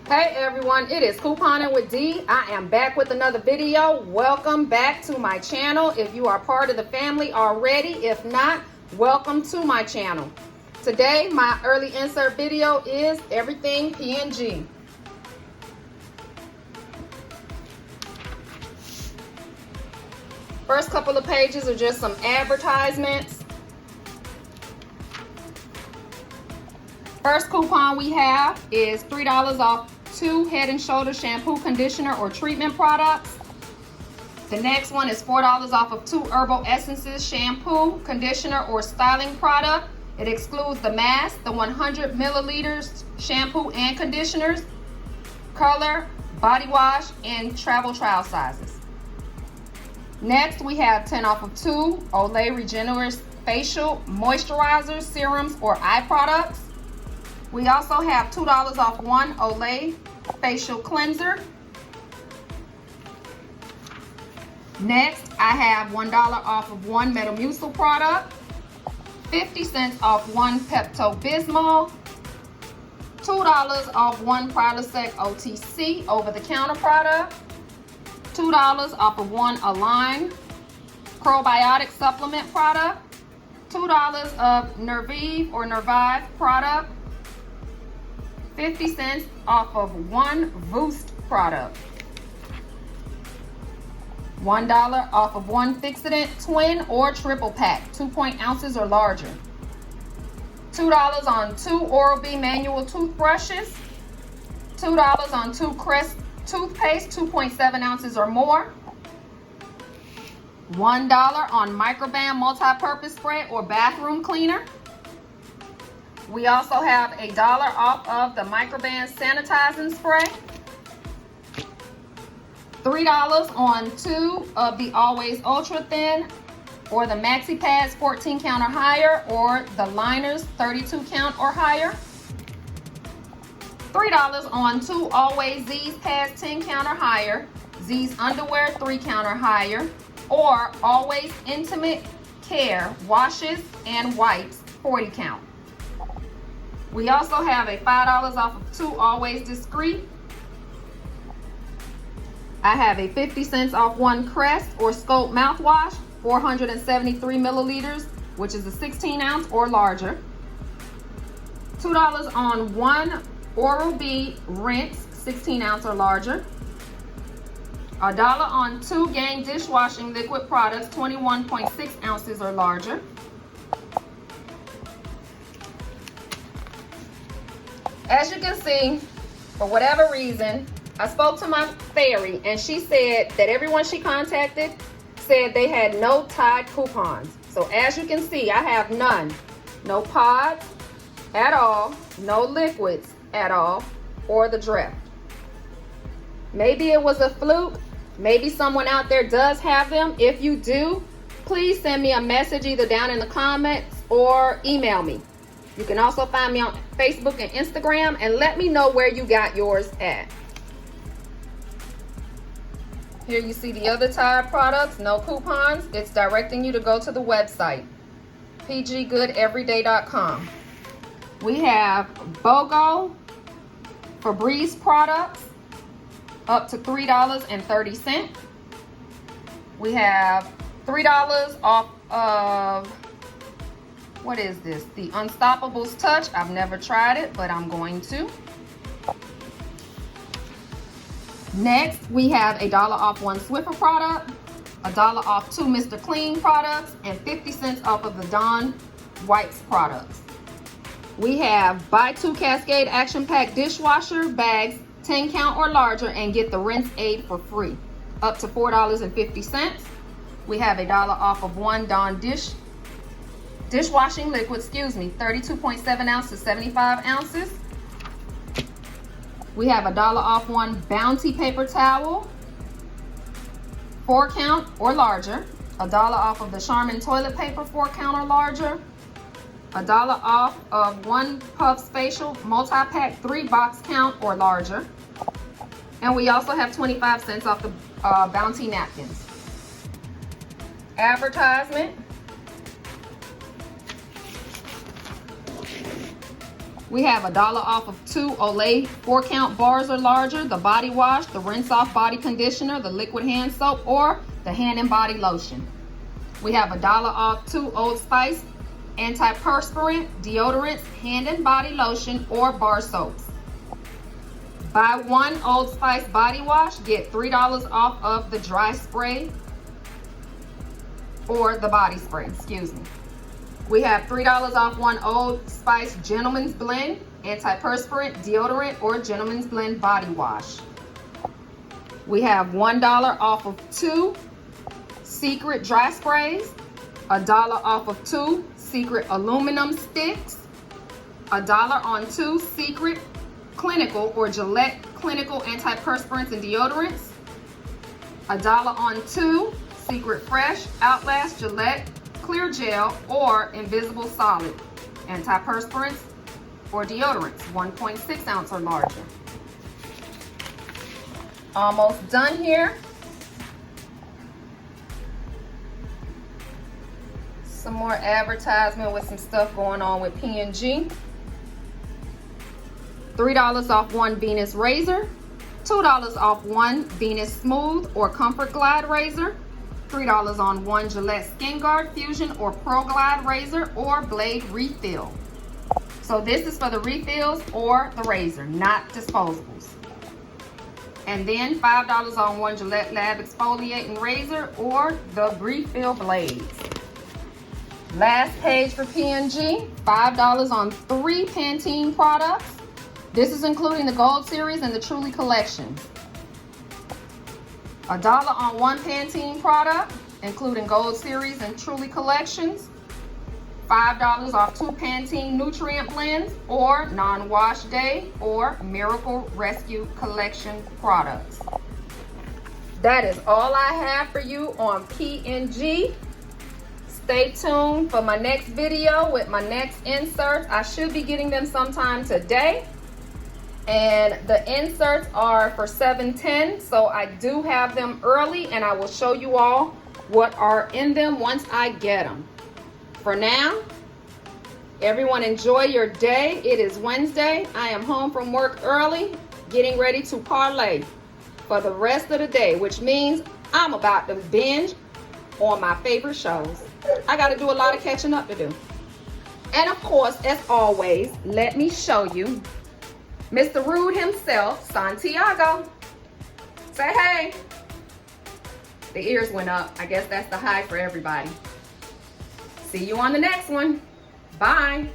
Hey everyone, it is Couponing with D. I am back with another video. Welcome back to my channel. If you are part of the family already, if not, welcome to my channel. Today, my early insert video is everything P&G. First couple of pages are just some advertisements. First coupon we have is $3 off 2 Head and Shoulder shampoo, conditioner, or treatment products. The next one is $4 off of 2 herbal essences, shampoo, conditioner, or styling product. It excludes the mask, the 100 milliliters shampoo and conditioners, color, body wash, and travel trial sizes. Next, we have 10 off of 2 Olay Regenerous facial moisturizers, serums, or eye products. We also have $2 off 1 Olay facial cleanser. Next, I have $1 off of 1 Metamucil product, 50 cents off 1 Pepto-Bismol, $2 off 1 Prilosec OTC over-the-counter product, $2 off of 1 Align probiotic supplement product, $2 of Nervive or Nervive product, 50 cents off of 1 Boost product, $1 off of 1 Fixodent twin or triple pack, 2 ounces or larger, $2 on 2 Oral-B manual toothbrushes, $2 on 2 Crest toothpaste, 2.7 ounces or more, $1 on Microban multi-purpose spray or bathroom cleaner. We also have $1 off of the Microban sanitizing spray, $3 on 2 of the Always Ultra Thin or the Maxi Pads 14 count or higher, or the Liners 32 count or higher, $3 on 2 Always Z's Pads 10 count or higher, Z's Underwear 3 count or higher, or Always Intimate Care washes and wipes 40 count. We also have a $5 off of 2 Always Discreet. I have a 50 cents off 1 Crest or Scope mouthwash, 473 milliliters, which is a 16 ounce or larger. $2 on 1 Oral-B Rinse, 16 ounce or larger. $1 on 2 Gain dishwashing liquid products, 21.6 ounces or larger. As you can see, for whatever reason, I spoke to my fairy and she said that everyone she contacted said they had no Tide coupons. So as you can see, I have none. No pods at all, no liquids at all, or the Dreft. Maybe it was a fluke. Maybe someone out there does have them. If you do, please send me a message either down in the comments or email me. You can also find me on Facebook and Instagram and let me know where you got yours at. Here you see the other Tide products, no coupons. It's directing you to go to the website, pggoodeveryday.com. We have BOGO Febreze products up to $3.30. We have $3 off of, what is this? The Unstoppables Touch. I've never tried it, but I'm going to. Next, we have $1 off 1 Swiffer product, $1 off 2 Mr. Clean products, and 50 cents off of the Dawn Wipes products. We have buy 2 Cascade Action Pack dishwasher bags, 10 count or larger, and get the rinse aid for free, up to $4.50. We have $1 off of 1 Dawn dishwashing liquid, 32.7 ounces to 75 ounces. We have $1 off 1 Bounty paper towel, 4 count or larger. $1 off of the Charmin toilet paper, 4 count or larger. $1 off of 1 Puffs facial multi-pack, 3 box count or larger. And we also have 25 cents off the Bounty napkins. Advertisement. We have $1 off of 2 Olay 4-count bars or larger, the body wash, the rinse off body conditioner, the liquid hand soap, or the hand and body lotion. We have $1 off 2 Old Spice antiperspirant, deodorants, hand and body lotion, or bar soaps. Buy 1 Old Spice body wash, get $3 off of the dry spray or the body spray, excuse me. We have $3 off 1 Old Spice Gentleman's Blend, antiperspirant, deodorant, or Gentleman's Blend body wash. We have $1 off of 2 Secret dry sprays, $1 off of 2 Secret aluminum sticks, $1 on 2 Secret Clinical or Gillette Clinical antiperspirants and deodorants, $1 on 2 Secret Fresh Outlast Gillette Clear Gel or Invisible Solid antiperspirants or deodorants, 1.6 ounce or larger. Almost done here. Some more advertisement with some stuff going on with P&G. $3 off 1 Venus razor, $2 off 1 Venus Smooth or Comfort Glide razor, $3 on 1 Gillette Skin Guard Fusion or Pro Glide razor or blade refill. So this is for the refills or the razor, not disposables. And then $5 on 1 Gillette Lab exfoliating razor or the refill blades. Last page for P&G, $5 on 3 Pantene products. This is including the Gold Series and the Truly Collection. $1 on 1 Pantene product, including Gold Series and Truly Collections. $5 off 2 Pantene Nutrient Blends or Non-Wash Day or Miracle Rescue Collection products. That is all I have for you on P&G. Stay tuned for my next video with my next inserts. I should be getting them sometime today. And the inserts are for 7/10, so I do have them early, and I will show you all what are in them once I get them. For now, everyone enjoy your day. It is Wednesday. I am home from work early, getting ready to parlay for the rest of the day, which means I'm about to binge on my favorite shows. I got to do a lot of catching up to do. And of course, as always, let me show you Mr. Rude himself, Santiago. Say hey. The ears went up. I guess that's the high for everybody. See you on the next one. Bye.